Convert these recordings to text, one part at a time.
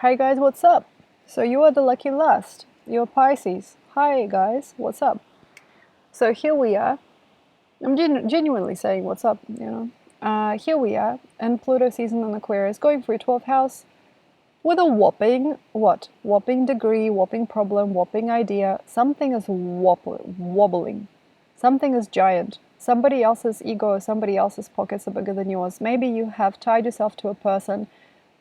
Hey guys, what's up? So you are the lucky last. You're Pisces. Hi guys, what's up? So here we are. I'm genuinely saying what's up, Here we are, and Pluto season in Aquarius, going through 12th house with a whopping, what? Whopping degree, whopping problem, whopping idea. Something is wobbling. Something is giant. Somebody else's ego, somebody else's pockets are bigger than yours. Maybe you have tied yourself to a person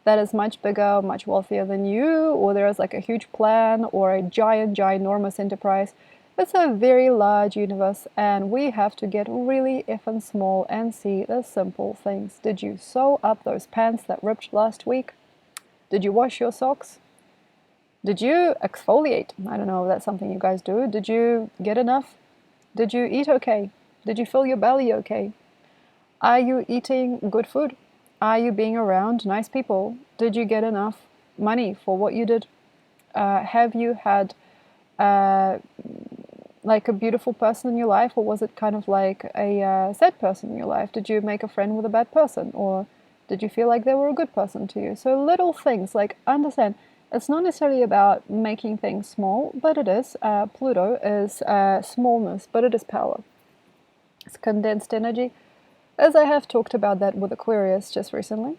that is much bigger, much wealthier than you, or there is like a huge plan or a ginormous enterprise. It's a very large universe, and we have to get really effing small and see the simple things. Did you sew up those pants that ripped last week? Did you wash your socks? Did you exfoliate? I don't know if that's something you guys do. Did you get enough? Did you eat okay? Did you fill your belly okay? Are you eating good food? Are you being around nice people? Did you get enough money for what you did? Have you had like a beautiful person in your life, or was it kind of like a sad person in your life? Did you make a friend with a bad person, or did you feel like they were a good person to you? So little things, like understand, it's not necessarily about making things small, but it is. Pluto is smallness, but it is power. It's condensed energy, as I have talked about that with Aquarius just recently.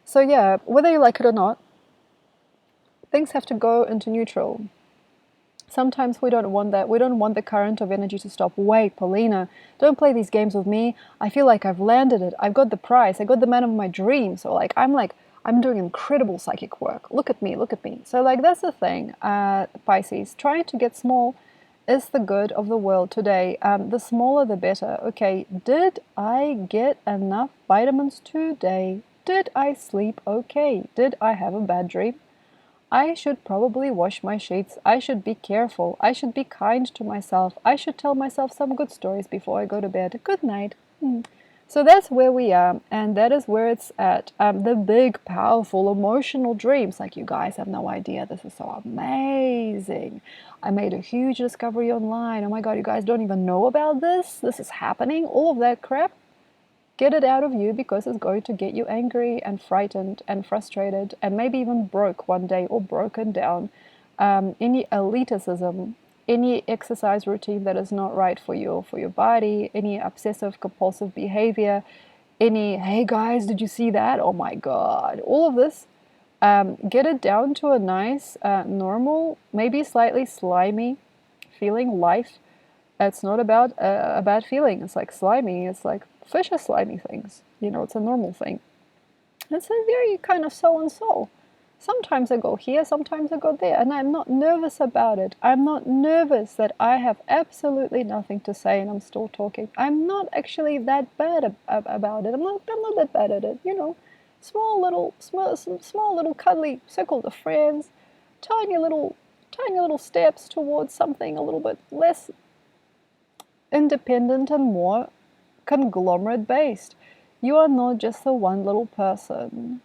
So yeah, whether you like it or not, things have to go into neutral. Sometimes we don't want that. We don't want the current of energy to stop. Wait, Polina, don't play these games with me. I feel like I've landed it. I've got the prize. I got the man of my dreams. Or I'm doing incredible psychic work. Look at me, look at me. So that's the thing, Pisces. Trying to get small is the good of the world today. The smaller the better. Okay, did I get enough vitamins today? Did I sleep okay? Did I have a bad dream? I should probably wash my sheets. I should be careful. I should be kind to myself. I should tell myself some good stories before I go to bed. Good night. So that's where we are, and that is where it's at. The big, powerful, emotional dreams. Like, you guys have no idea. This is so amazing. I made a huge discovery online. Oh my God, you guys don't even know about this? This is happening? All of that crap? Get it out of you, because it's going to get you angry and frightened and frustrated and maybe even broke one day or broken down. Any elitism, any exercise routine that is not right for you or for your body, any obsessive compulsive behavior, any, hey guys, did you see that? Oh my God, all of this. Get it down to a nice, normal, maybe slightly slimy feeling life. It's not about a bad feeling. It's like slimy. It's like fish are slimy things. It's a normal thing. It's a very kind of so and so. Sometimes I go here, sometimes I go there, and I'm not nervous about it. I'm not nervous that I have absolutely nothing to say and I'm still talking. I'm not actually that bad about it. I'm not that bad at it. Small little cuddly circle of friends, tiny little steps towards something a little bit less independent and more conglomerate based. You are not just the one little person.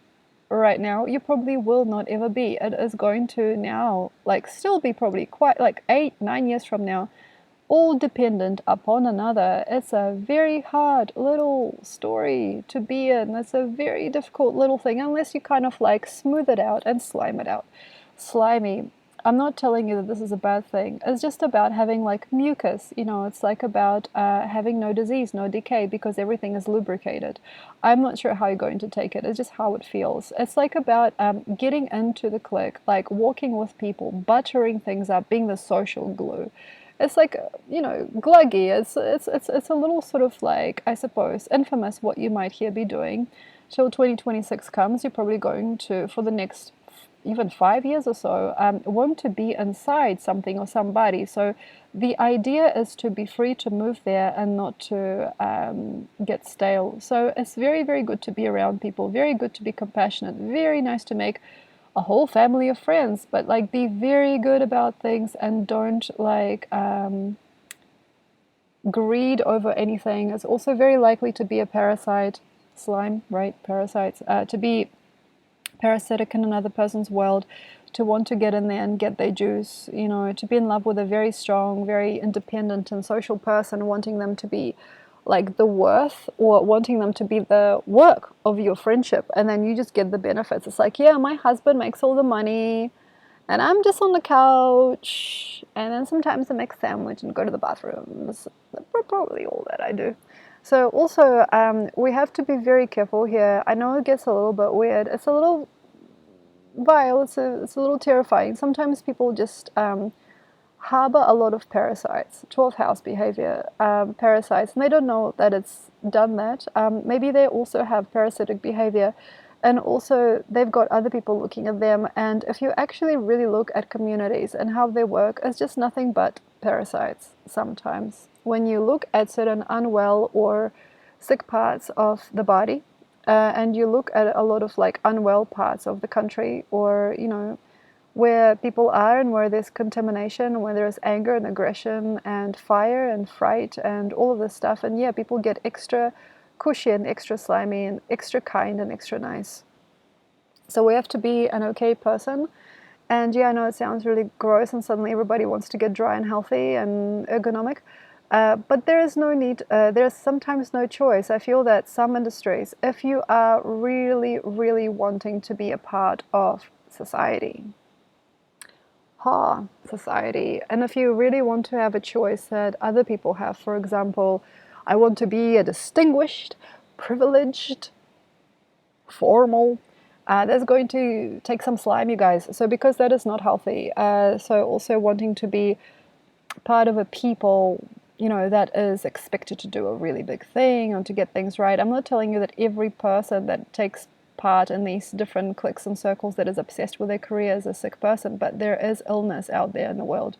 Right now, you probably will not ever be. It is going to now still be probably quite 8-9 years from now, all dependent upon another. It's a very hard little story to be in. It's a very difficult little thing, unless you kind of smooth it out and slime it out. Slimy. I'm not telling you that this is a bad thing. It's just about having mucus. It's about having no disease, no decay, because everything is lubricated. I'm not sure how you're going to take it. It's just how it feels. It's about getting into the clique, walking with people, buttering things up, being the social glue. It's gluggy. It's a little sort of I suppose, infamous what you might here be doing. Till 2026 comes, you're probably going to, for the next even 5 years or so, want to be inside something or somebody. So the idea is to be free to move there and not to get stale. So it's very, very good to be around people, very good to be compassionate, very nice to make a whole family of friends, but be very good about things and don't greed over anything. It's also very likely to be a parasite, slime, right? Parasites, to be parasitic in another person's world, to want to get in there and get their juice, to be in love with a very strong, very independent and social person, wanting them to be like the worth, or wanting them to be the work of your friendship, and then you just get the benefits. It's like, yeah, my husband makes all the money and I'm just on the couch, and then sometimes I make a sandwich and go to the bathroom. That's probably all that I do. So also, we have to be very careful here. I know it gets a little bit weird. It's a little vile. It's a little terrifying. Sometimes people just harbor a lot of parasites, 12th house behavior, parasites, and they don't know that it's done that. Maybe they also have parasitic behavior, and also they've got other people looking at them. And if you actually really look at communities and how they work, it's just nothing but parasites sometimes. When you look at certain unwell or sick parts of the body, and you look at a lot of like unwell parts of the country, or where people are, and where there's contamination, where there's anger and aggression and fire and fright and all of this stuff, and yeah, people get extra cushy and extra slimy and extra kind and extra nice. So we have to be an okay person. And yeah, I know it sounds really gross and suddenly everybody wants to get dry and healthy and ergonomic, but there is no need, there's sometimes no choice. I feel that some industries, if you are really, really wanting to be a part of society, society. And if you really want to have a choice that other people have, for example, I want to be a distinguished, privileged, formal, that's going to take some slime, you guys. So because that is not healthy. So also wanting to be part of a people, that is expected to do a really big thing or to get things right. I'm not telling you that every person that takes part in these different cliques and circles that is obsessed with their career is a sick person, but there is illness out there in the world,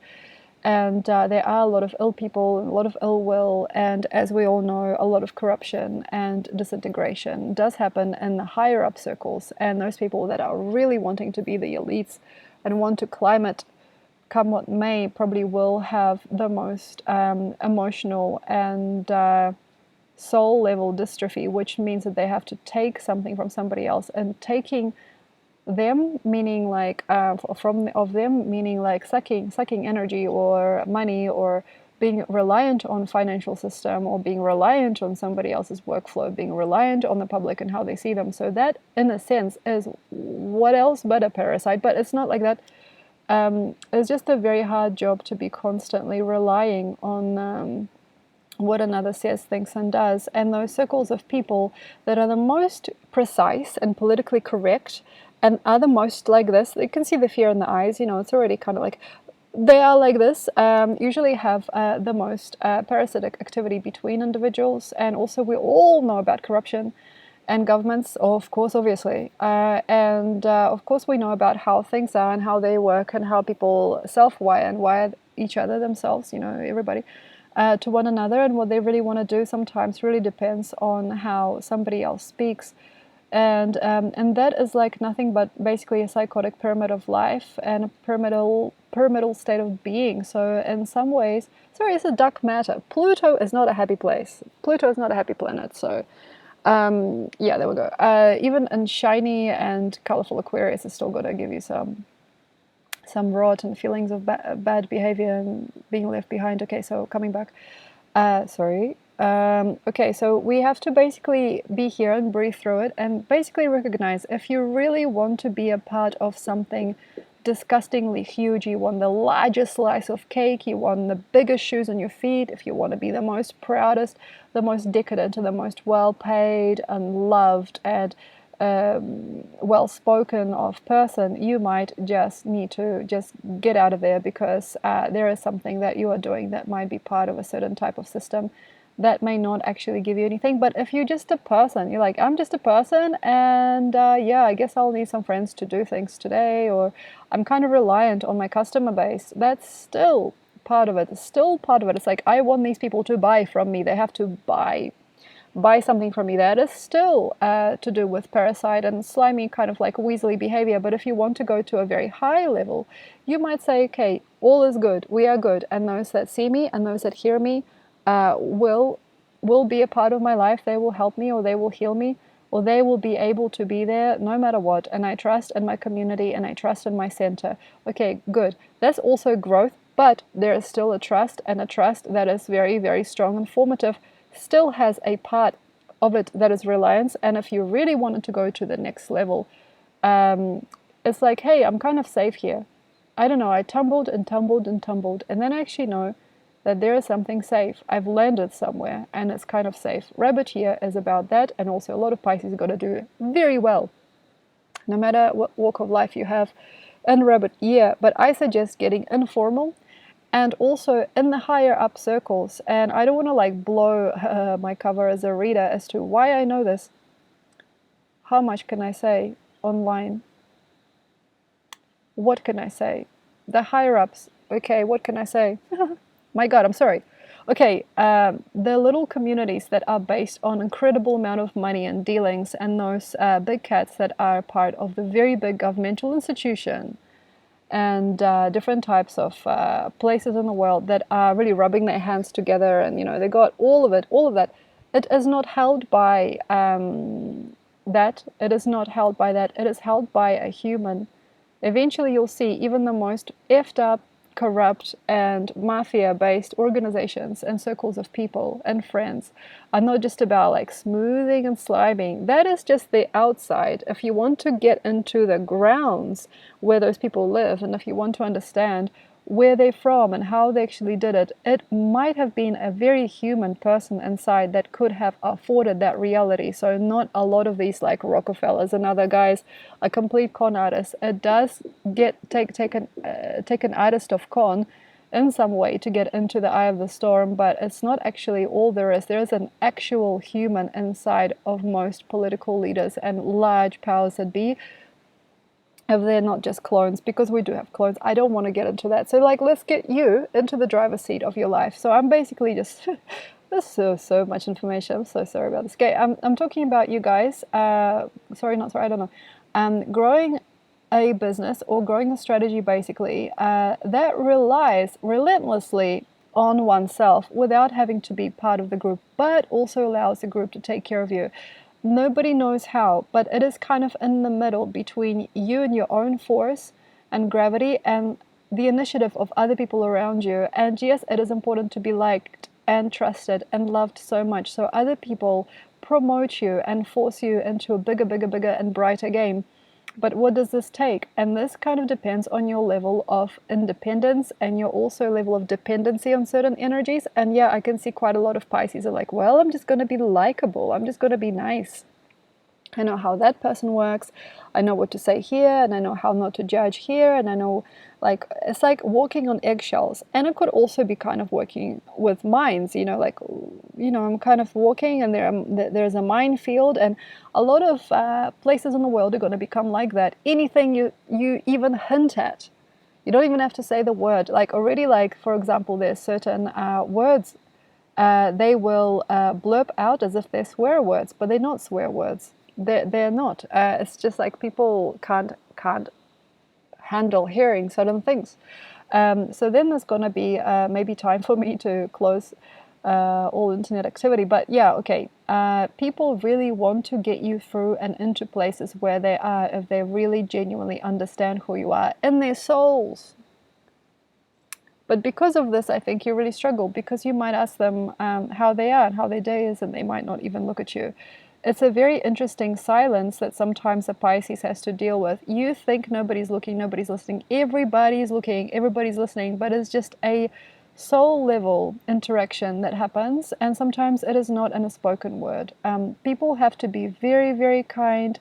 and there are a lot of ill people, a lot of ill will, and as we all know, a lot of corruption and disintegration does happen in the higher up circles, and those people that are really wanting to be the elites and want to climb it come what may probably will have the most emotional and soul level dystrophy, which means that they have to take something from somebody else, and taking them meaning like of them meaning like sucking energy or money, or being reliant on financial system, or being reliant on somebody else's workflow, being reliant on the public and how they see them. So that in a sense is what else but a parasite, but it's not like that. It's just a very hard job to be constantly relying on what another says, thinks, and does. And those circles of people that are the most precise and politically correct and are the most like this, you can see the fear in the eyes, it's already kind of like, they are like this, usually have the most parasitic activity between individuals. And also we all know about corruption and governments, of course, obviously. And of course we know about how things are and how they work and how people self-wire and wire each other, themselves, everybody, to one another. And what they really want to do sometimes really depends on how somebody else speaks. And that is like nothing but basically a psychotic pyramid of life and a pyramidal state of being. So in some ways, sorry, it's a dark matter. Pluto is not a happy place. Pluto is not a happy planet. So yeah, there we go. Even in shiny and colorful Aquarius is still going to give you some rot and feelings of bad behavior and being left behind. Okay, so coming back. Sorry. Okay, so we have to basically be here and breathe through it and basically recognize, if you really want to be a part of something disgustingly huge, you want the largest slice of cake, you want the biggest shoes on your feet, if you want to be the most proudest, the most decadent, and the most well-paid and loved and well-spoken of person, you might just need to just get out of there, because there is something that you are doing that might be part of a certain type of system that may not actually give you anything. But if you're just a person, you're like, I'm just a person, and yeah, I guess I'll need some friends to do things today, or I'm kind of reliant on my customer base, that's still part of it. It's still part of it. It's like, I want these people to buy from me. They have to buy something from me. That is still to do with parasite and slimy kind of like weaselly behavior. But if you want to go to a very high level, you might say, okay, all is good, we are good, and those that see me and those that hear me will be a part of my life. They will help me, or they will heal me, or they will be able to be there no matter what. And I trust in my community, and I trust in my center. Okay, good. That's also growth, but there is still a trust, and a trust that is very, very strong and formative still has a part of it that is reliance. And if you really wanted to go to the next level, it's like, hey, I'm kind of safe here. I don't know, I tumbled and tumbled and tumbled, and then I actually know that there is something safe. I've landed somewhere and it's kind of safe. Rabbit here is about that, and also a lot of Pisces got to do very well, no matter what walk of life you have in Rabbit year. But I suggest getting informal and also in the higher up circles. And I don't want to like blow my cover as a reader as to why I know this. How much can I say online? What can I say? The higher ups. Okay, what can I say? My God, I'm sorry. Okay, the little communities that are based on incredible amount of money and dealings, and those big cats that are part of the very big governmental institution, and different types of places in the world that are really rubbing their hands together, and they got all of it, all of that. It is not held by that. It is not held by that. It is held by a human. Eventually, you'll see even the most effed up, corrupt, and mafia-based organizations and circles of people and friends are not just about like smoothing and sliming. That is just the outside. If you want to get into the grounds where those people live, and if you want to understand where they're from and how they actually did it, it might have been a very human person inside that could have afforded that reality. So not a lot of these like Rockefellers and other guys are complete con artists. It does take an artist of con in some way to get into the eye of the storm, but it's not actually all there is. There is an actual human inside of most political leaders and large powers that be, if they're not just clones, because we do have clones. I don't want to get into that. So like, let's get you into the driver's seat of your life. So I'm basically just, there's so much information. I'm so sorry about this. Okay, I'm talking about you guys. I don't know. Growing a business or growing a strategy basically that relies relentlessly on oneself without having to be part of the group, but also allows the group to take care of you. Nobody knows how, but it is kind of in the middle between you and your own force and gravity and the initiative of other people around you. And yes, it is important to be liked and trusted and loved so much, so other people promote you and force you into a bigger and brighter game. But what does this take? And this kind of depends on your level of independence and your also level of dependency on certain energies. And yeah, I can see quite a lot of Pisces are like, well, I'm just going to be likable. I'm just going to be nice. I know how that person works. I know what to say here, and I know how not to judge here, and I know, like, it's like walking on eggshells. And it could also be kind of working with minds, like, I'm kind of walking and there's a minefield, and a lot of places in the world are going to become like that. Anything you even hint at, you don't even have to say the word. Like already, like, for example, there's certain words they will blurb out as if they're swear words, but they're not swear words. They're not. It's just like people can't handle hearing certain things. So then there's going to be maybe time for me to close all internet activity. But yeah, okay. People really want to get you through and into places where they are if they really genuinely understand who you are in their souls. But because of this, I think you really struggle, because you might ask them how they are and how their day is, and they might not even look at you. It's a very interesting silence that sometimes a Pisces has to deal with. You think nobody's looking, nobody's listening. Everybody's looking, everybody's listening, but it's just a soul level interaction that happens, and sometimes it is not in a spoken word. People have to be very, very kind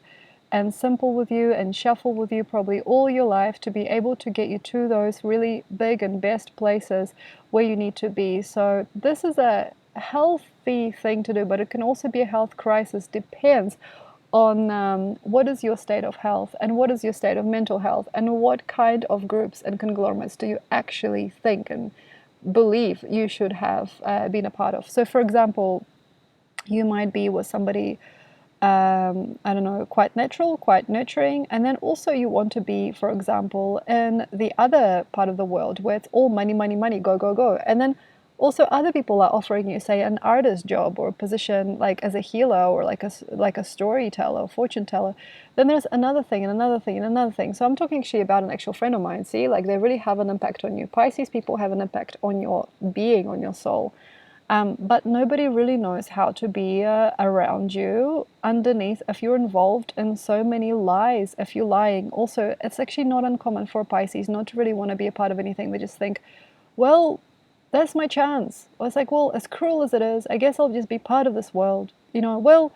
and simple with you and shuffle with you probably all your life to be able to get you to those really big and best places where you need to be. So this is a healthy thing to do, but it can also be a health crisis. Depends on what is your state of health and what is your state of mental health and what kind of groups and conglomerates do you actually think and believe you should have been a part of. So for example, you might be with somebody I don't know, quite natural, quite nurturing, and then also you want to be, for example, in the other part of the world where it's all money, money, money, go, go, go. And then also other people are offering you, say, an artist job or a position like as a healer or like a storyteller or fortune teller. Then there's another thing and another thing and another thing. So I'm talking actually about an actual friend of mine. See, like they really have an impact on you. Pisces people have an impact on your being, on your soul. But nobody really knows how to be around you underneath if you're involved in so many lies, if you're lying. Also, it's actually not uncommon for a Pisces not to really want to be a part of anything. They just think, well, that's my chance. Or it's like, well, as cruel as it is, I guess I'll just be part of this world. Well,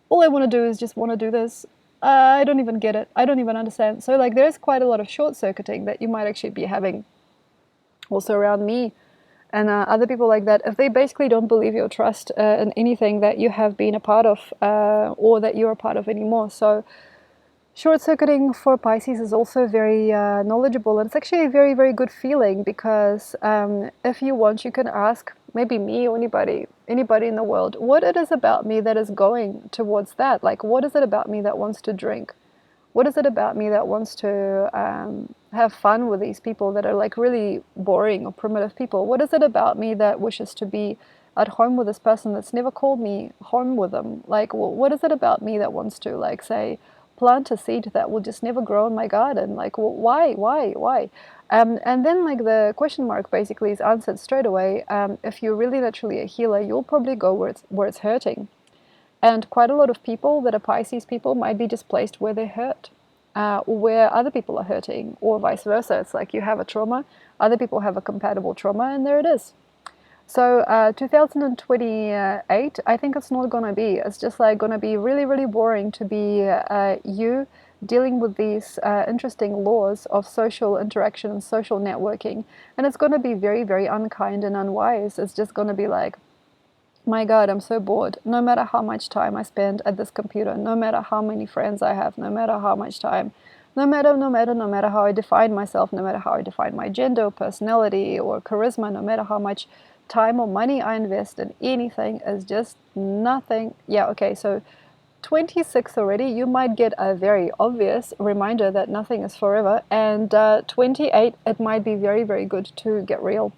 all I want to do is just want to do this. I don't even get it. I don't even understand. So, like, there's quite a lot of short-circuiting that you might actually be having also around me and other people like that, if they basically don't believe or trust in anything that you have been a part of or that you're a part of anymore. So short-circuiting for Pisces is also very knowledgeable, and it's actually a very, very good feeling because if you want, you can ask maybe me or anybody in the world, what it is about me that is going towards that. Like, what is it about me that wants to drink? What is it about me that wants to have fun with these people that are like really boring or primitive people? What is it about me that wishes to be at home with this person that's never called me home with them? Like, what is it about me that wants to, like, say, plant a seed that will just never grow in my garden? Like, why? And then, like, the question mark basically is answered straight away. If you're really naturally a healer, you'll probably go where it's hurting. And quite a lot of people that are Pisces people might be displaced where they're hurt, or where other people are hurting, or vice versa. It's like you have a trauma, other people have a compatible trauma, and there it is. So 2028, I think it's not going to be. It's just like going to be really, really boring to be you dealing with these interesting laws of social interaction and social networking. And it's going to be very, very unkind and unwise. It's just going to be like, my God, I'm so bored. No matter how much time I spend at this computer, no matter how many friends I have, no matter how much time, no matter how I define myself, no matter how I define my gender, personality, or charisma, no matter how much time or money I invest in anything, is just nothing. Yeah, okay, so 26 already, you might get a very obvious reminder that nothing is forever. And 28, it might be very, very good to get real.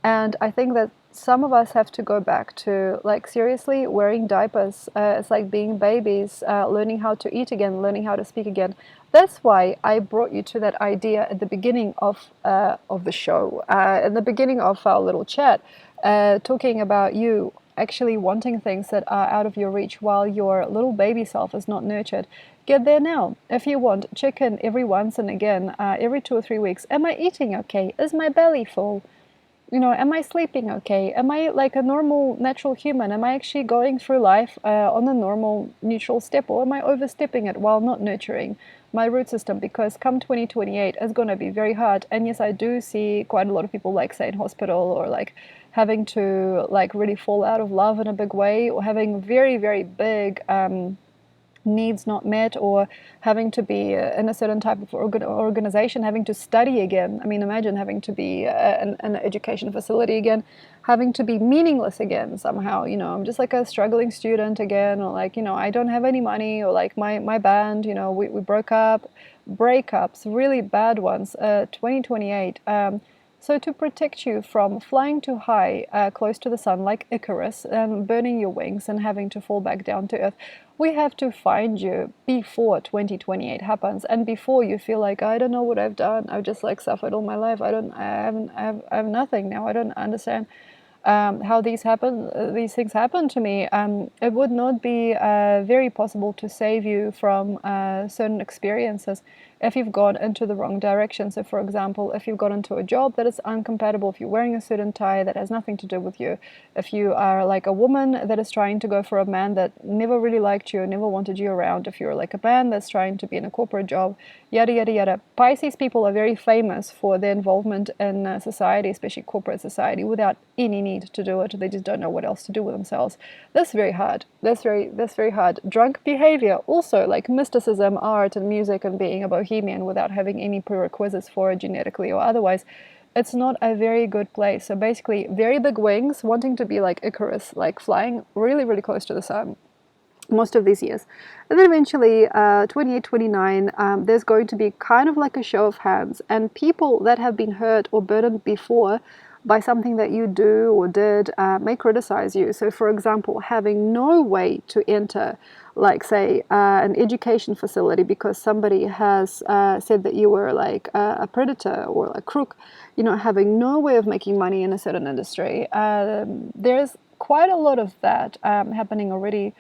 And I think that some of us have to go back to, like, seriously wearing diapers. It's like being babies, learning how to eat again, learning how to speak again. That's why I brought you to that idea at the beginning of the show, in the beginning of our little chat, talking about you actually wanting things that are out of your reach while your little baby self is not nurtured. Get there now. If you want, check in every once and again, every 2 or 3 weeks. Am I eating okay? Is my belly full? Am I sleeping okay? Am I like a normal, natural human? Am I actually going through life on a normal, neutral step? Or am I overstepping it while not nurturing my root system? Because come 2028, it's going to be very hard. And yes, I do see quite a lot of people, like, say, in hospital, or like having to, like, really fall out of love in a big way, or having very, very big needs not met, or having to be in a certain type of organization, having to study again. I mean, imagine having to be in an education facility again, having to be meaningless again somehow. I'm just like a struggling student again, or like, I don't have any money, or like my band, we broke up, breakups, really bad ones, 2028. So to protect you from flying too high, close to the sun, like Icarus, and burning your wings and having to fall back down to earth, we have to find you before 2028 happens, and before you feel like, I don't know what I've done. I've just like suffered all my life. I have nothing now. I don't understand how these things happen to me. It would not be very possible to save you from certain experiences if you've gone into the wrong direction. So, for example, if you've got into a job that is incompatible, if you're wearing a suit and tie that has nothing to do with you, if you are like a woman that is trying to go for a man that never really liked you, never wanted you around, if you're like a man that's trying to be in a corporate job, yada, yada, yada. Pisces people are very famous for their involvement in society, especially corporate society, without any need to do it. They just don't know what else to do with themselves. That's very hard. That's very hard. Drunk behavior, also, like mysticism, art, and music, and being a bohemian without having any prerequisites for it genetically or otherwise. It's not a very good place. So basically, very big wings, wanting to be like Icarus, like flying really, really close to the sun most of these years. And then eventually 28, 29, there's going to be kind of like a show of hands, and people that have been hurt or burdened before by something that you do or did may criticize you. So for example, having no way to enter like say an education facility because somebody has said that you were like a predator or a crook, you know, having no way of making money in a certain industry. There's quite a lot of that happening already.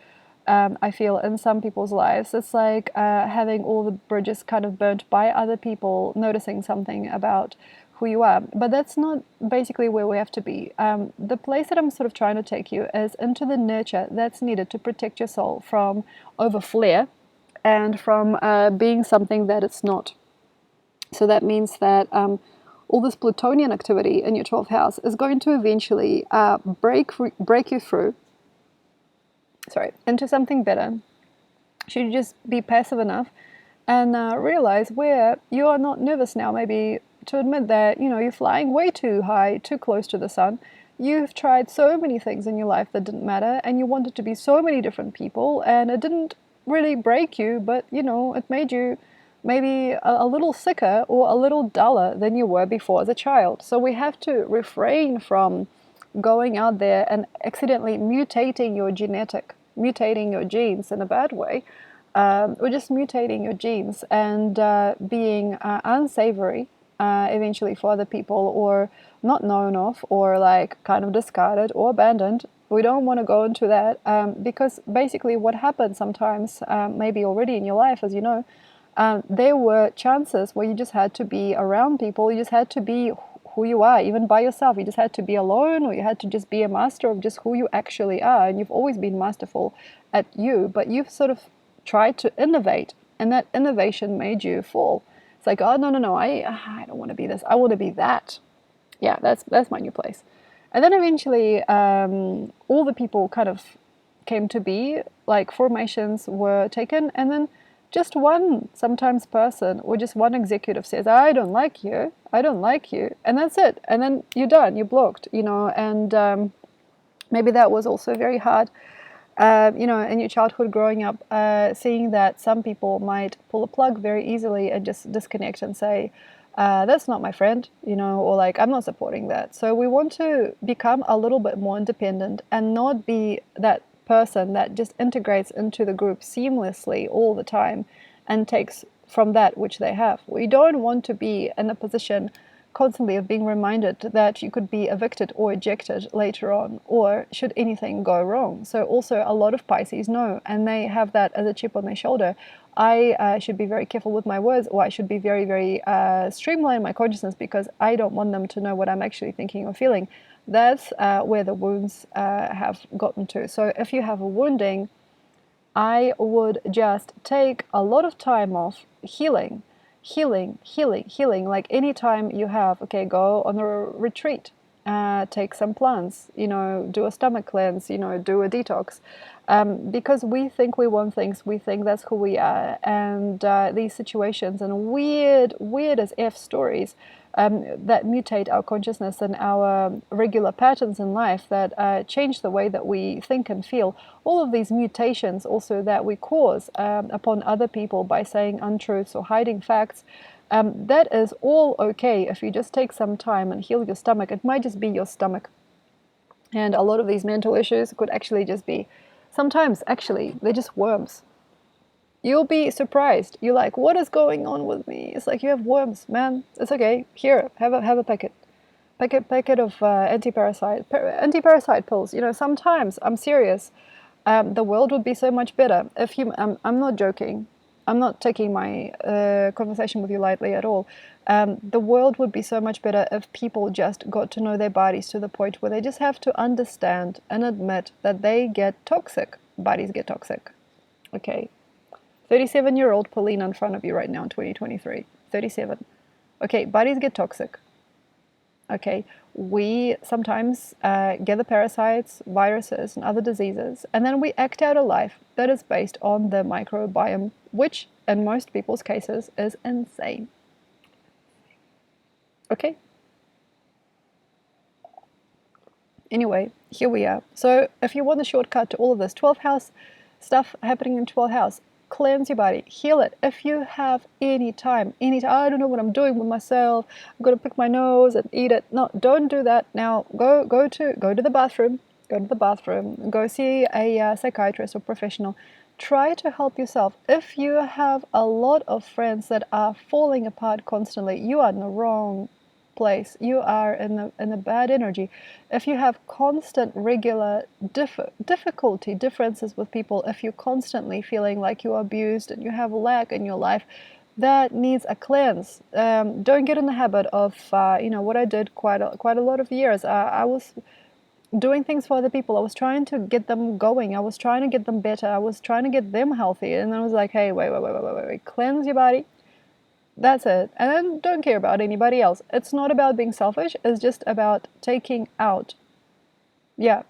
I feel in some people's lives. It's like having all the bridges kind of burnt by other people, noticing something about who you are. But that's not basically where we have to be. The place that I'm sort of trying to take you is into the nurture that's needed to protect your soul from overflare and from being something that it's not. So that means that all this Plutonian activity in your 12th house is going to eventually break you through, into something better. Should you just be passive enough and realize where you are not nervous now, maybe to admit that, you know, you're flying way too high, too close to the sun. You've tried so many things in your life that didn't matter, and you wanted to be so many different people, and it didn't really break you, but, you know, it made you maybe a little sicker or a little duller than you were before as a child. So we have to refrain from going out there and accidentally mutating your genes in a bad way, or just mutating your genes and being unsavory eventually for other people, or not known of, or like kind of discarded or abandoned. We don't want to go into that because basically what happens sometimes, maybe already in your life, as you know, there were chances where you just had to be around people, you just had to be who you are, even by yourself. You just had to be alone, or you had to just be a master of just who you actually are. And you've always been masterful at you, but you've sort of tried to innovate, and that innovation made you fall. It's like, oh, no, I don't want to be this. I want to be that. Yeah, that's my new place. And then eventually, all the people kind of came to be, like formations were taken, and then just one sometimes person or just one executive says, I don't like you, and that's it. And then you're done, you're blocked, you know, and maybe that was also very hard, you know, in your childhood growing up, seeing that some people might pull a plug very easily and just disconnect and say, that's not my friend, you know, or like, I'm not supporting that. So we want to become a little bit more independent and not be that person that just integrates into the group seamlessly all the time and takes from that which they have. We don't want to be in a position constantly of being reminded that you could be evicted or ejected later on, or should anything go wrong. So also a lot of Pisces know, and they have that as a chip on their shoulder. I should be very careful with my words, or I should be very, very streamline my consciousness because I don't want them to know what I'm actually thinking or feeling. That's where the wounds have gotten to. So if you have a wounding, I would just take a lot of time off healing. Like anytime you have, okay, go on a retreat, take some plants, you know, do a stomach cleanse, you know, do a detox. Because we think we want things, we think that's who we are, and these situations and weird as F stories that mutate our consciousness and our regular patterns in life, that change the way that we think and feel. All of these mutations also that we cause upon other people by saying untruths or hiding facts, that is all okay if you just take some time and heal your stomach. It might just be your stomach. And a lot of these mental issues could actually just be, sometimes actually, they're just worms. You'll be surprised. You're like, what is going on with me? It's like, you have worms, man. It's okay. Here, have a packet of anti-parasite pills. You know, sometimes, I'm serious, the world would be so much better if you. I'm not joking. I'm not taking my conversation with you lightly at all. The world would be so much better if people just got to know their bodies to the point where they just have to understand and admit that they get toxic. Bodies get toxic. Okay. 37-year-old Polina in front of you right now in 2023. 37. Okay, bodies get toxic. Okay, we sometimes get the parasites, viruses, and other diseases, and then we act out a life that is based on the microbiome, which in most people's cases is insane. Okay? Anyway, here we are. So if you want a shortcut to all of this 12th house stuff happening in 12th house, cleanse your body, heal it. If you have any time, I don't know what I'm doing with myself, I'm going to pick my nose and eat it. No, don't do that. Now go to the bathroom, go see a psychiatrist or professional. try to help yourself. If you have a lot of friends that are falling apart constantly, you are in the wrong place. You are in a bad energy. If you have constant, regular differences with people, if you're constantly feeling like you're abused and you have lack in your life, that needs a cleanse. Don't get in the habit of, what I did quite a lot of years. I was doing things for other people. I was trying to get them going. I was trying to get them better. I was trying to get them healthy. And I was like, hey, wait. Cleanse your body. That's it. And then don't care about anybody else. It's not about being selfish. It's just about taking out that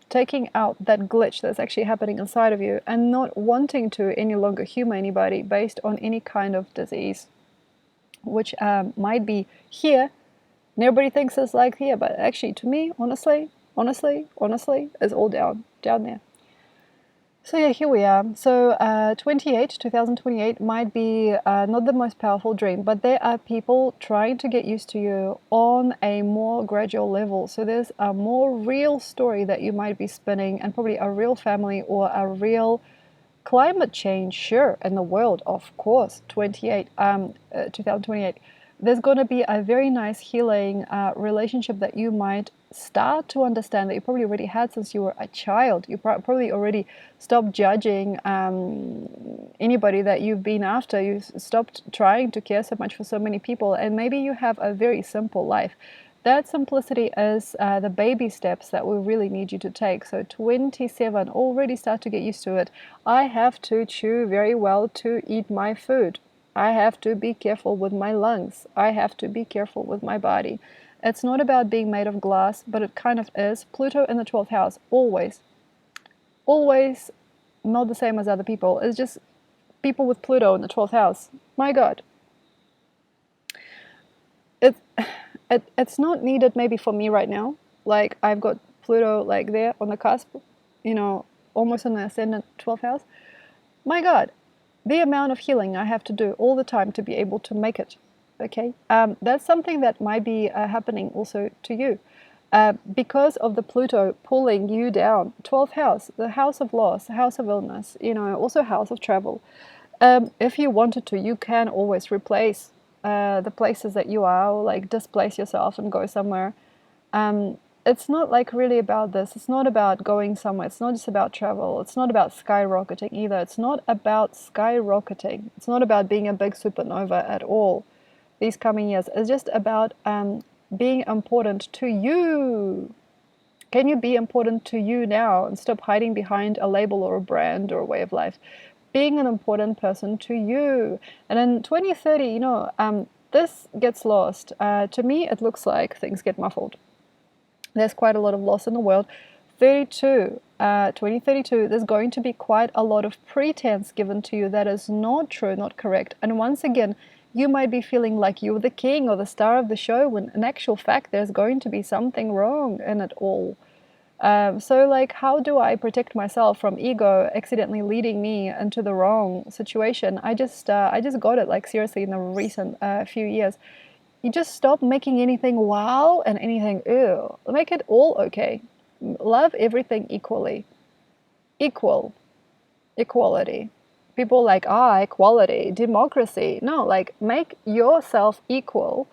glitch that's actually happening inside of you and not wanting to any longer humor anybody based on any kind of disease, which might be here. And everybody thinks it's like here, but actually to me, honestly, is all down there. So yeah, here we are. So 2028 might be not the most powerful dream, but there are people trying to get used to you on a more gradual level. So there's a more real story that you might be spinning, and probably a real family or a real climate change, sure, in the world, of course. 2028. There's going to be a very nice healing relationship that you might start to understand, that you probably already had since you were a child. You probably already stopped judging anybody that you've been after. You stopped trying to care so much for so many people, and maybe you have a very simple life. That simplicity is the baby steps that we really need you to take. So 27, already start to get used to it. I have to chew very well to eat my food. I have to be careful with my lungs. I have to be careful with my body. It's not about being made of glass, but it kind of is. Pluto in the 12th house, always not the same as other people. It's just people with Pluto in the 12th house. My God. It's not needed maybe for me right now. Like I've got Pluto like there on the cusp, almost in the ascendant 12th house. My God, the amount of healing I have to do all the time to be able to make it. Okay, that's something that might be happening also to you. Because of the Pluto pulling you down. 12th house, the house of loss, house of illness, also house of travel. If you wanted to, you can always replace the places that you are, or like displace yourself and go somewhere. It's not like really about this. It's not about going somewhere. It's not just about travel. It's not about skyrocketing either. It's not about skyrocketing. It's not about being a big supernova at all. These coming years is just about being important to you. Can you be important to you now and stop hiding behind a label or a brand or a way of life? Being an important person to you. And in 2030, this gets lost. To me, it looks like things get muffled. There's quite a lot of loss in the world. 2032, there's going to be quite a lot of pretense given to you that is not true, not correct. And once again, you might be feeling like you're the king or the star of the show, when in actual fact there's going to be something wrong in it all. So like, how do I protect myself from ego accidentally leading me into the wrong situation? I just got it, like seriously, in the recent few years. You just stop making anything wow and anything ew. Make it all okay. Love everything equally. Equality. People like, equality, democracy. No, like, make yourself equal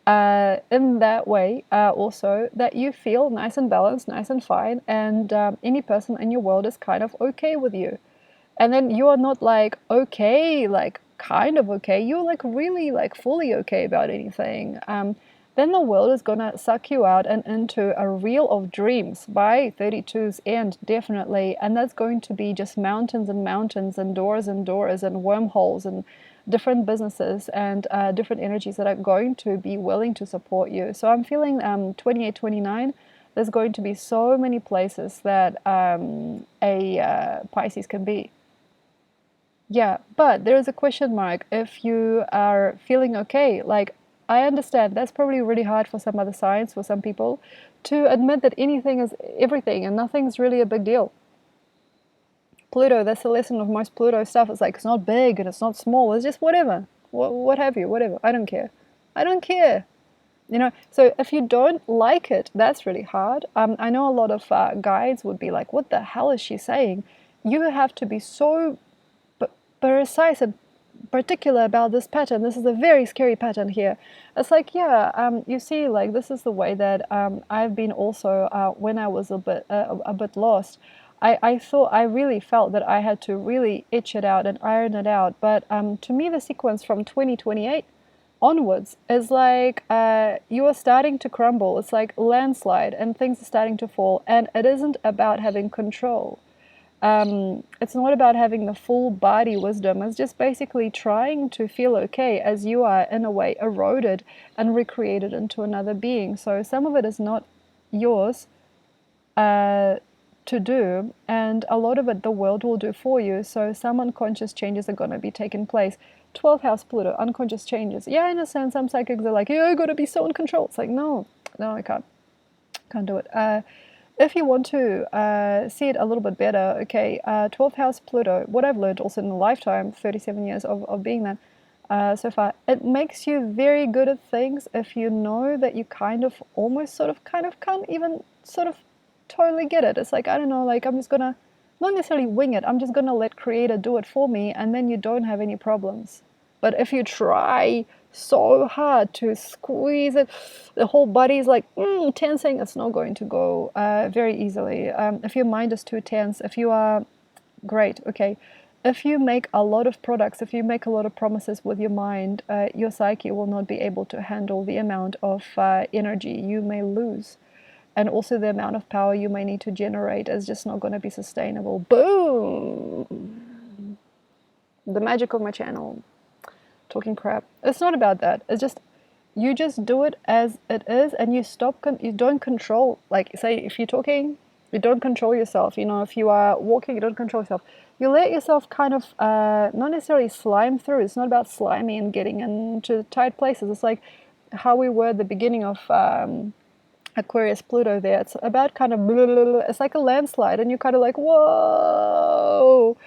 in that way also that you feel nice and balanced, nice and fine, and any person in your world is kind of okay with you. And then you are not like okay, like kind of okay, you're like really like fully okay about anything. Then the world is gonna suck you out and into a reel of dreams by 32's end, definitely. And that's going to be just mountains and mountains and doors and wormholes and different businesses and different energies that are going to be willing to support you. So I'm feeling 28, 29, there's going to be so many places that a Pisces can be. Yeah, but there is a question mark if you are feeling okay. Like, I understand that's probably really hard for some other signs, for some people, to admit that anything is everything and nothing's really a big deal. Pluto, that's the lesson of most Pluto stuff. It's like, it's not big and it's not small. It's just whatever. What have you, whatever. I don't care. So if you don't like it, that's really hard. I know a lot of guides would be like, what the hell is she saying? You have to be so precise and particular about this pattern. This is a very scary pattern here. It's like, yeah, you see, like, this is the way that I've been also when I was a bit lost. I thought, I really felt that I had to really itch it out and iron it out. But to me, the sequence from 2028 onwards is like you are starting to crumble. It's like landslide, and things are starting to fall. And it isn't about having control. It's not about having the full body wisdom. It's just basically trying to feel okay as you are, in a way, eroded and recreated into another being. So some of it is not yours to do, and a lot of it the world will do for you. So some unconscious changes are going to be taking place. 12th house Pluto, unconscious changes. Yeah, in a sense, some psychics are like, yeah, I got to be so in control. It's like, no, I can't do it. If you want to see it a little bit better, okay, 12th house Pluto, what I've learned also in a lifetime, 37 years of being that so far, it makes you very good at things if you know that you kind of almost sort of kind of can't even sort of totally get it. It's like, I don't know, like I'm just gonna not necessarily wing it, I'm just gonna let creator do it for me, and then you don't have any problems. But if you try so hard to squeeze it, the whole body is like tensing, it's not going to go very easily. If your mind is too tense, if you are great, okay, if you make a lot of products, if you make a lot of promises with your mind, your psyche will not be able to handle the amount of energy you may lose. And also the amount of power you may need to generate is just not going to be sustainable. Boom! The magic of my channel. Talking crap. It's not about that. It's just, you just do it as it is, and you stop, you don't control, like, say, if you're talking, you don't control yourself. You know, if you are walking, you don't control yourself. You let yourself kind of, not necessarily slime through. It's not about slimy and getting into tight places. It's like how we were at the beginning of Aquarius Pluto there. It's about kind of, it's like a landslide, and you're kind of like, whoa.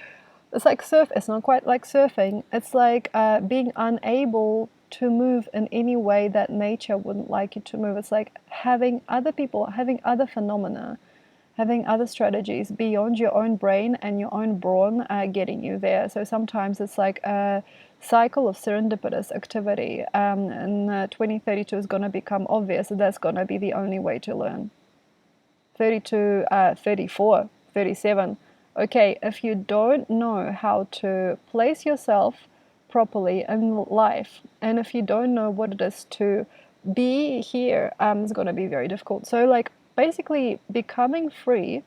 It's like it's not quite like surfing. It's like being unable to move in any way that nature wouldn't like you to move. It's like having other people, having other phenomena, having other strategies beyond your own brain and your own brawn getting you there. So sometimes it's like a cycle of serendipitous activity, and 2032 is going to become obvious that that's going to be the only way to learn. 32, 34, 37. Okay, if you don't know how to place yourself properly in life, and if you don't know what it is to be here, it's going to be very difficult. So, like, basically becoming free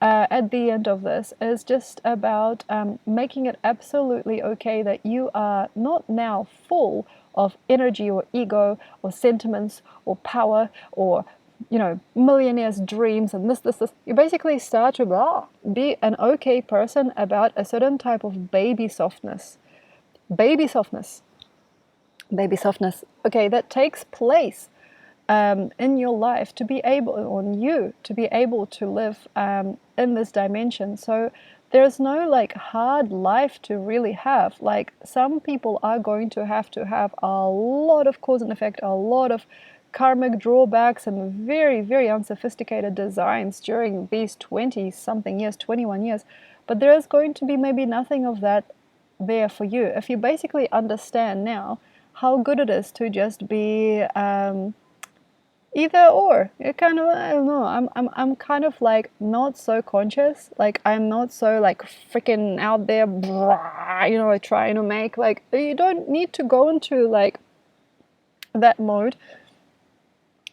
at the end of this is just about making it absolutely okay that you are not now full of energy or ego or sentiments or power or, you know, millionaires' dreams and this. You basically start to be an okay person about a certain type of baby softness. Baby softness. Okay, that takes place in your life to be able, on you, to be able to live in this dimension. So there's no like hard life to really have. Like, some people are going to have a lot of cause and effect, a lot of karmic drawbacks and very, very unsophisticated designs during these 20-something years, 21 years. But there is going to be maybe nothing of that there for you. If you basically understand now how good it is to just be either or. You're kind of, I don't know, I'm kind of like not so conscious. Like, I'm not so like freaking out there, you know, like trying to make, like, you don't need to go into like that mode.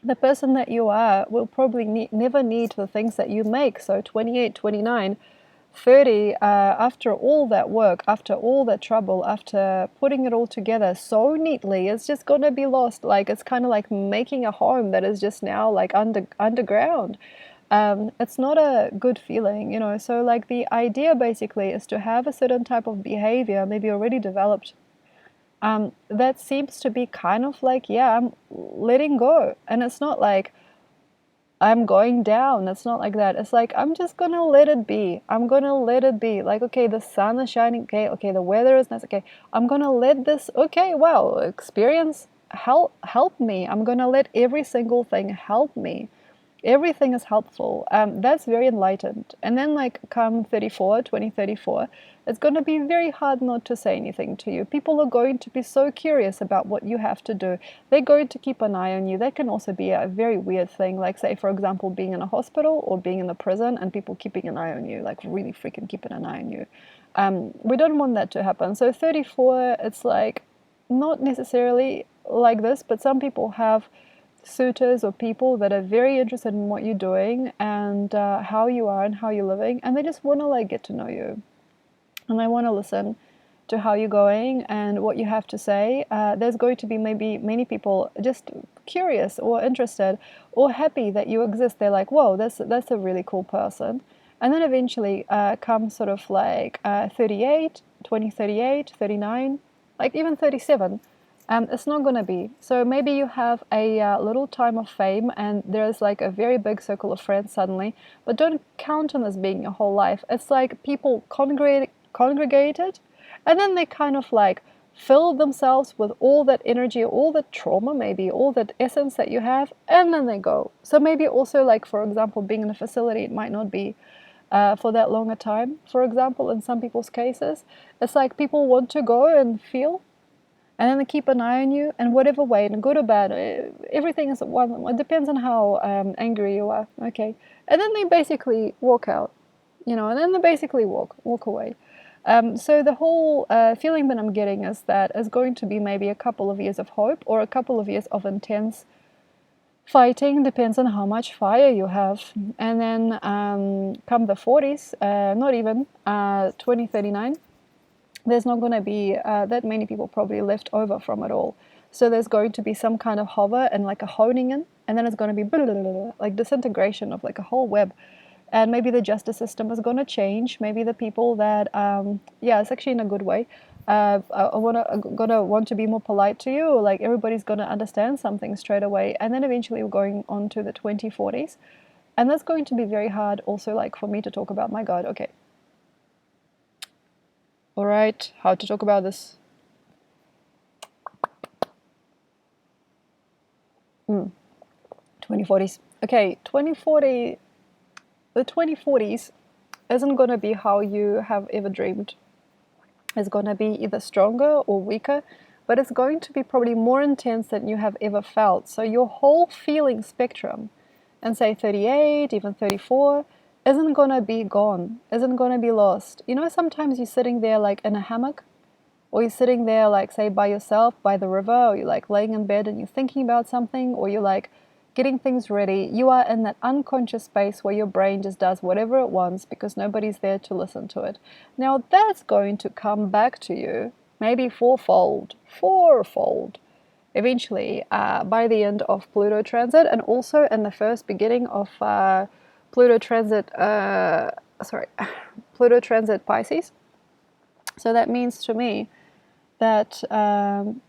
The person that you are will probably never need the things that you make. So 28, 29, 30, after all that work, after all that trouble, after putting it all together so neatly, it's just going to be lost. Like, it's kind of like making a home that is just now like underground. It's not a good feeling, you know. So like the idea basically is to have a certain type of behavior, maybe already developed, that seems to be kind of like, yeah, I'm letting go. And it's not like I'm going down. It's not like that. It's like, I'm just gonna let it be. I'm gonna let it be. Like, okay, the sun is shining. Okay, the weather is nice. Okay, I'm gonna let this, okay, wow, experience help me. I'm gonna let every single thing help me. Everything is helpful. That's very enlightened. And then, like, come 2034, it's going to be very hard not to say anything to you. People are going to be so curious about what you have to do. They're going to keep an eye on you. That can also be a very weird thing. Like, say, for example, being in a hospital or being in a prison and people keeping an eye on you, like, really freaking keeping an eye on you. We don't want that to happen. So 34, it's like not necessarily like this, but some people have suitors or people that are very interested in what you're doing and how you are and how you're living, and they just want to like get to know you, and they want to listen to how you're going and what you have to say. There's going to be maybe many people just curious or interested or happy that you exist. They're like, whoa, that's a really cool person. And then eventually comes sort of like 38, 2038, 39, like even 37. It's not going to be. So maybe you have a little time of fame and there's like a very big circle of friends suddenly, but don't count on this being your whole life. It's like people congregated and then they kind of like fill themselves with all that energy, all that trauma, maybe all that essence that you have, and then they go. So maybe also, like, for example, being in a facility, it might not be for that longer time. For example, in some people's cases, it's like people want to go and feel, and then they keep an eye on you, and whatever way, and good or bad, everything is one. It depends on how angry you are, okay? And then they basically walk out, and then they basically walk away. So the whole feeling that I'm getting is that it's going to be maybe a couple of years of hope or a couple of years of intense fighting, depends on how much fire you have. And then come the 40s, not even 2039, there's not going to be that many people probably left over from it all. So there's going to be some kind of hover and like a honing in, and then it's going to be blah, blah, blah, blah, like disintegration of like a whole web. And maybe the justice system is going to change. Maybe the people that, it's actually in a good way, are gonna want to be more polite to you, or like everybody's going to understand something straight away. And then eventually we're going on to the 2040s. And that's going to be very hard also, like, for me to talk about. My God, okay. All right, how to talk about this? 2040s. Okay, 2040. The 2040s isn't going to be how you have ever dreamed. It's going to be either stronger or weaker, but it's going to be probably more intense than you have ever felt. So your whole feeling spectrum, and say 38, even 34, isn't going to be gone, isn't going to be lost. Sometimes you're sitting there like in a hammock, or you're sitting there like, say, by yourself by the river, or you're like laying in bed and you're thinking about something, or you're like getting things ready. You are in that unconscious space where your brain just does whatever it wants because nobody's there to listen to it. Now that's going to come back to you, maybe fourfold, eventually by the end of Pluto transit, and also in the first beginning of Pluto transit Pisces. So that means to me that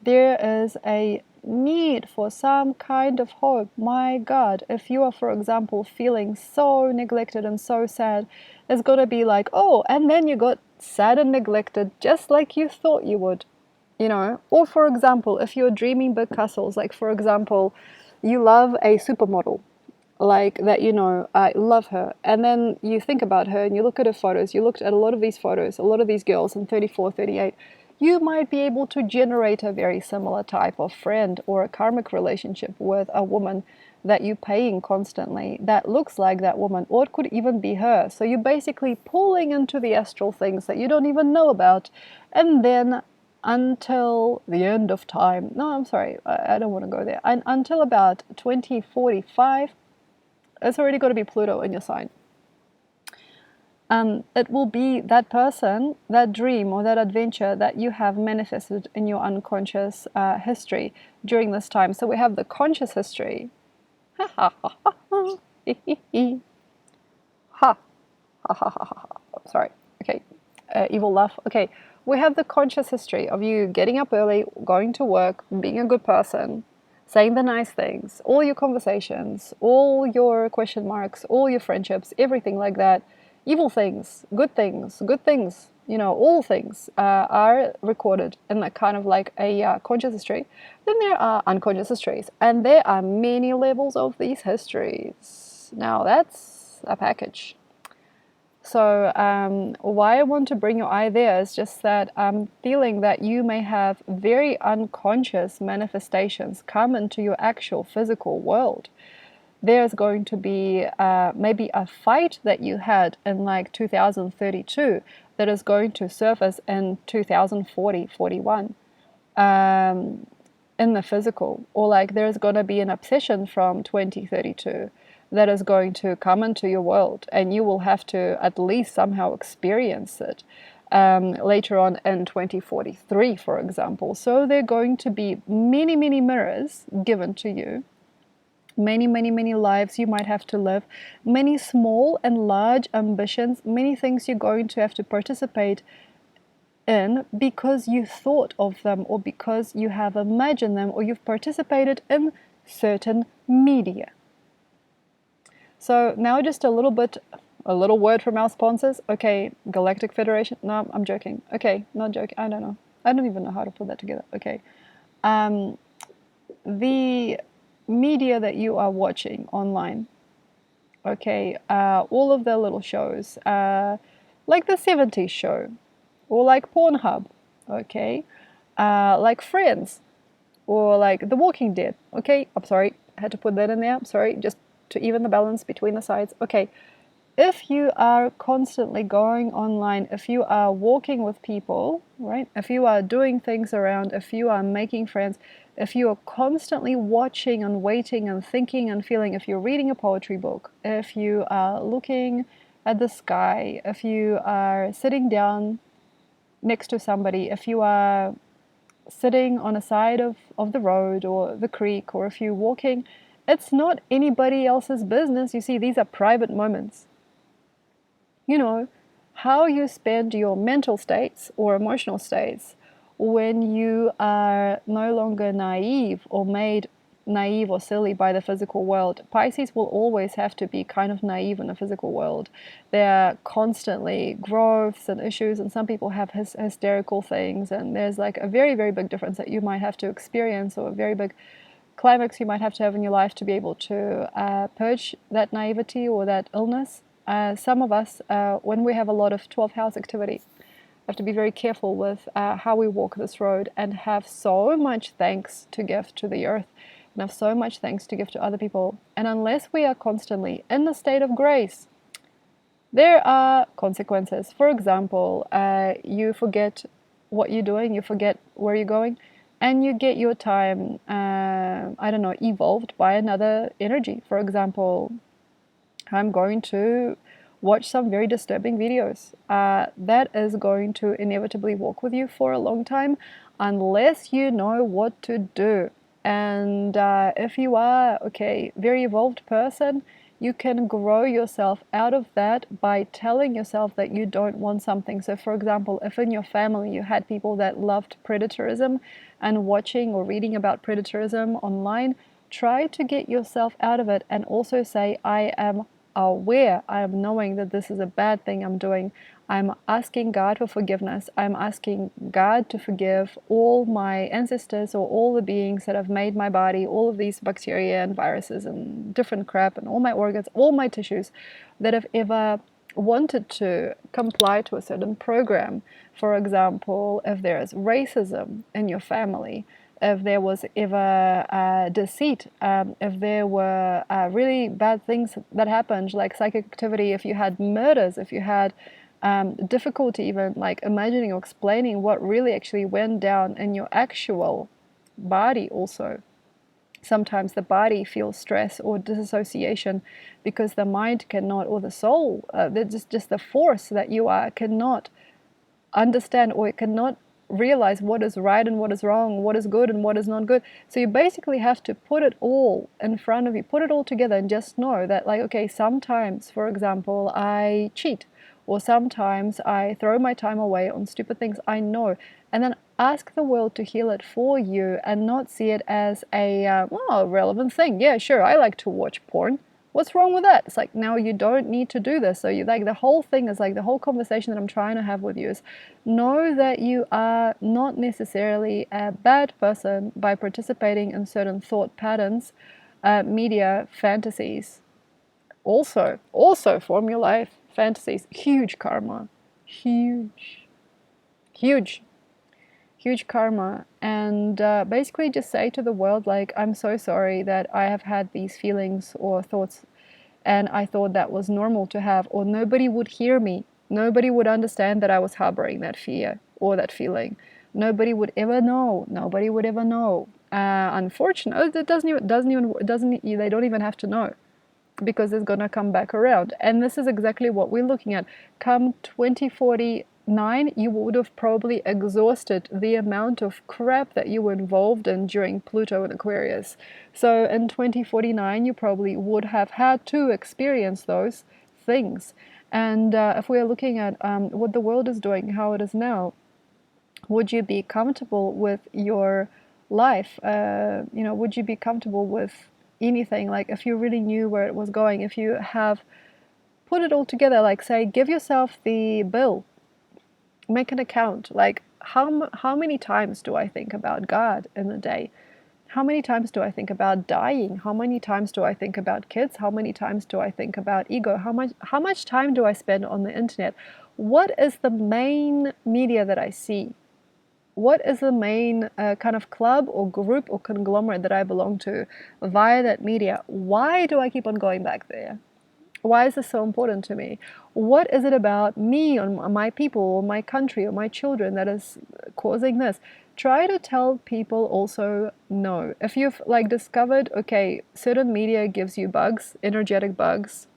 there is a need for some kind of hope. My God, if you are, for example, feeling so neglected and so sad, it's got to be like, oh, and then you got sad and neglected just like you thought you would, Or, for example, if you're dreaming big castles, like, for example, you love a supermodel, like that, I love her, and then you think about her and you look at her photos, you looked at a lot of these photos, a lot of these girls in 34, 38, you might be able to generate a very similar type of friend or a karmic relationship with a woman that you're paying constantly that looks like that woman, or it could even be her. So you're basically pulling into the astral things that you don't even know about, and then until the end of time, no, I'm sorry, I don't want to go there, and until about 2045, it's already got to be Pluto in your sign. It will be that person, that dream, or that adventure that you have manifested in your unconscious history during this time. So we have the conscious history. Ha ha ha ha ha. Ha ha ha ha ha. Sorry. Okay. Evil laugh. Okay. We have the conscious history of you getting up early, going to work, being a good person, saying the nice things, all your conversations, all your question marks, all your friendships, everything like that. Evil things, good things, all things are recorded in that kind of like a conscious history. Then there are unconscious histories, and there are many levels of these histories. Now that's a package. So why I want to bring your eye there is just that I'm feeling that you may have very unconscious manifestations come into your actual physical world. There's going to be maybe a fight that you had in like 2032 that is going to surface in 2040, 41 in the physical. Or like there's going to be an obsession from 2032 that is going to come into your world, and you will have to at least somehow experience it later on in 2043, for example. So there are going to be many, many mirrors given to you, many, many, many lives you might have to live, many small and large ambitions, many things you're going to have to participate in because you thought of them, or because you have imagined them, or you've participated in certain media. So now just a little word from our sponsors. Okay, Galactic Federation. No, I'm joking. Okay, not joking. I don't know. I don't even know how to put that together. Okay. The media that you are watching online, okay, all of the little shows, like the 70s show, or like Pornhub, okay, like Friends, or like The Walking Dead, okay, I'm sorry, I had to put that in there, I'm sorry, just to even the balance between the sides, okay. If you are constantly going online, if you are walking with people, right, if you are doing things around, if you are making friends, if you are constantly watching and waiting and thinking and feeling, if you're reading a poetry book, if you are looking at the sky, if you are sitting down next to somebody, if you are sitting on a side of the road or the creek, or if you're walking, it's not anybody else's business. You see, these are private moments. You know, how you spend your mental states or emotional states when you are no longer naive or made naive or silly by the physical world. Pisces will always have to be kind of naive in the physical world. There are constantly growths and issues, and some people have hysterical things, and there's like a very, very big difference that you might have to experience, or a very big climax you might have to have in your life to be able to purge that naivety or that illness. Some of us, when we have a lot of 12th house activity, have to be very careful with how we walk this road, and have so much thanks to give to the earth, and have so much thanks to give to other people. And unless we are constantly in the state of grace, there are consequences. For example, you forget what you're doing, you forget where you're going, and you get your time, I don't know, evolved by another energy. For example, I'm going to watch some very disturbing videos. That is going to inevitably walk with you for a long time, unless you know what to do. And if you are, okay, very evolved person, you can grow yourself out of that by telling yourself that you don't want something. So for example, if in your family you had people that loved predatorism, and watching or reading about predatorism online, try to get yourself out of it, and also say, I am aware, I am knowing that this is a bad thing I'm doing. I'm asking God for forgiveness. I'm asking God to forgive all my ancestors, or all the beings that have made my body, all of these bacteria and viruses and different crap, and all my organs, all my tissues that have ever wanted to comply to a certain program. For example, if there is racism in your family, if there was ever deceit, if there were really bad things that happened, like psychic activity, if you had murders, if you had difficulty even like imagining or explaining what really actually went down in your actual body also. Sometimes the body feels stress or disassociation because the mind cannot, or the soul, just the force that you are, cannot understand, or it cannot realize what is right and what is wrong, what is good and what is not good. So you basically have to put it all in front of you, put it all together, and just know that, like, okay, sometimes, for example, I cheat, or sometimes I throw my time away on stupid things. I know. And then ask the world to heal it for you, and not see it as a relevant thing. Yeah, sure, I like to watch porn. What's wrong with that? It's like, no, you don't need to do this. So you, like, the whole thing is like, the whole conversation that I'm trying to have with you is, know that you are not necessarily a bad person by participating in certain thought patterns, media, fantasies, Also form your life fantasies. Huge karma. Huge. Huge. Huge karma. And basically just say to the world, like, I'm so sorry that I have had these feelings or thoughts, and I thought that was normal to have, or nobody would hear me. Nobody would understand that I was harboring that fear or that feeling. Nobody would ever know. Nobody would ever know. Unfortunately, it doesn't. They don't even have to know, because it's gonna come back around. And this is exactly what we're looking at. Come 2049, you would have probably exhausted the amount of crap that you were involved in during Pluto and Aquarius. So in 2049, you probably would have had to experience those things. And if we are looking at what the world is doing, how it is now, would you be comfortable with your life? Would you be comfortable with anything? Like, if you really knew where it was going, if you have put it all together, like, say, give yourself the bill, make an account. Like, how many times do I think about God in a day? How many times do I think about dying? How many times do I think about kids? How many times do I think about ego? How much time do I spend on the internet? What is the main media that I see? What is the main kind of club or group or conglomerate that I belong to via that media? Why do I keep on going back there? Why is this so important to me? What is it about me or my people or my country or my children that is causing this? Try to tell people also no. If you've like discovered, okay, certain media gives you bugs, energetic bugs,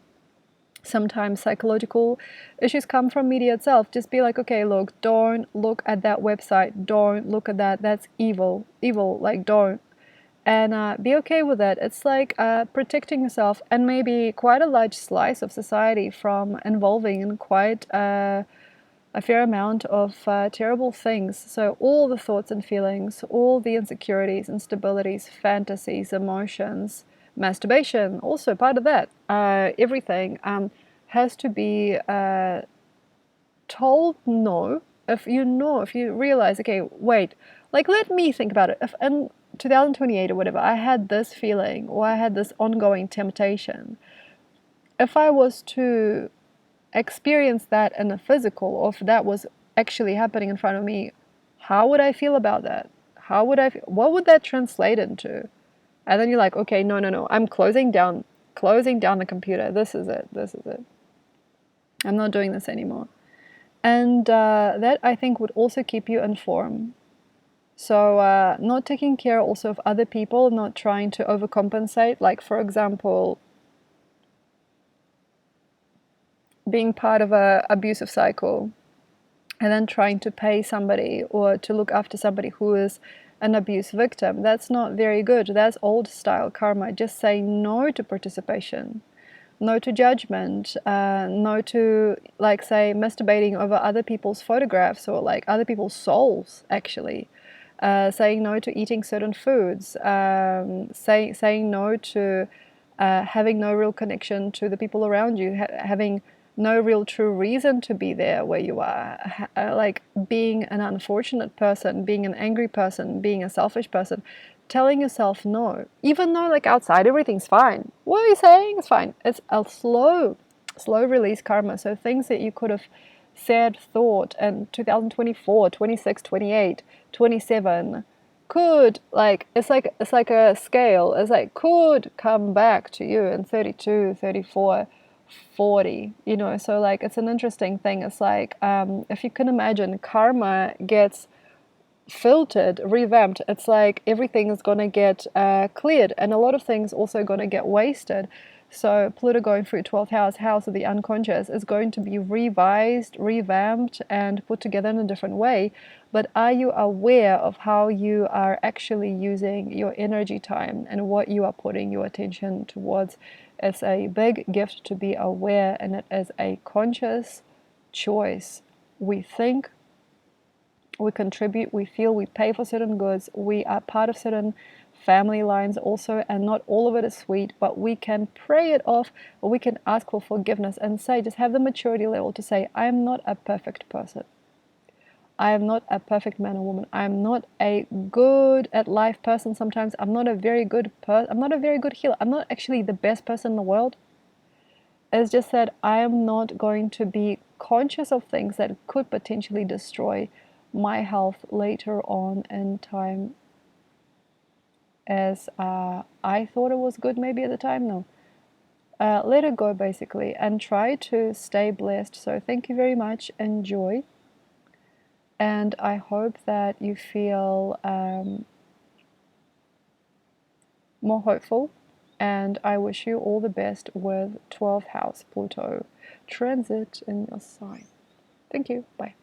sometimes psychological issues come from media itself. Just be like, okay, look, don't look at that website. Don't look at that. That's evil. Evil, like, don't. And be okay with it. It's like protecting yourself and maybe quite a large slice of society from involving in quite a fair amount of terrible things. So all the thoughts and feelings, all the insecurities, instabilities, fantasies, emotions, masturbation, also part of that. Everything has to be told no. If you realize, okay, wait, like, let me think about it. If in 2028 or whatever, I had this feeling or I had this ongoing temptation, if I was to experience that in a physical, or if that was actually happening in front of me, how would I feel about that? What would that translate into? And then you're like, okay, no, I'm closing down the computer. This is it. I'm not doing this anymore. And that, I think, would also keep you informed. So not taking care also of other people, not trying to overcompensate. Like, for example, being part of a abusive cycle and then trying to pay somebody or to look after somebody who is an abuse victim. That's not very good. That's old style karma. Just say no to participation, no to judgment, no to, like, say, masturbating over other people's photographs or like other people's souls, actually. Saying no to eating certain foods, saying no to having no real connection to the people around you, having no real true reason to be there where you are, like being an unfortunate person, being an angry person, being a selfish person, telling yourself no, even though like outside everything's fine. What are you saying? It's fine. It's a slow release karma. So things that you could have said, thought in 2024, 26, 28, 27 could, like, it's like a scale. It's like could come back to you in 32, 34, 40, so like it's an interesting thing. It's like if you can imagine, karma gets filtered, revamped. It's like everything is going to get cleared, and a lot of things also going to get wasted. So Pluto going through 12th house of the unconscious is going to be revised, revamped, and put together in a different way. But are you aware of how you are actually using your energy time and what you are putting your attention towards? It's a big gift to be aware, and it is a conscious choice. We think, we contribute, we feel, we pay for certain goods, we are part of certain family lines also, and not all of it is sweet, but we can pray it off, or we can ask for forgiveness and say, just have the maturity level to say, I am not a perfect person. I am not a perfect man or woman. I am not a good at life person sometimes. I'm not a very good healer. I'm not actually the best person in the world. It's just that I am not going to be conscious of things that could potentially destroy my health later on in time, as I thought it was good maybe at the time. No. Let it go basically, and try to stay blessed. So thank you very much. Enjoy. And I hope that you feel more hopeful. And I wish you all the best with 12th house Pluto transit in your sign. Thank you. Bye.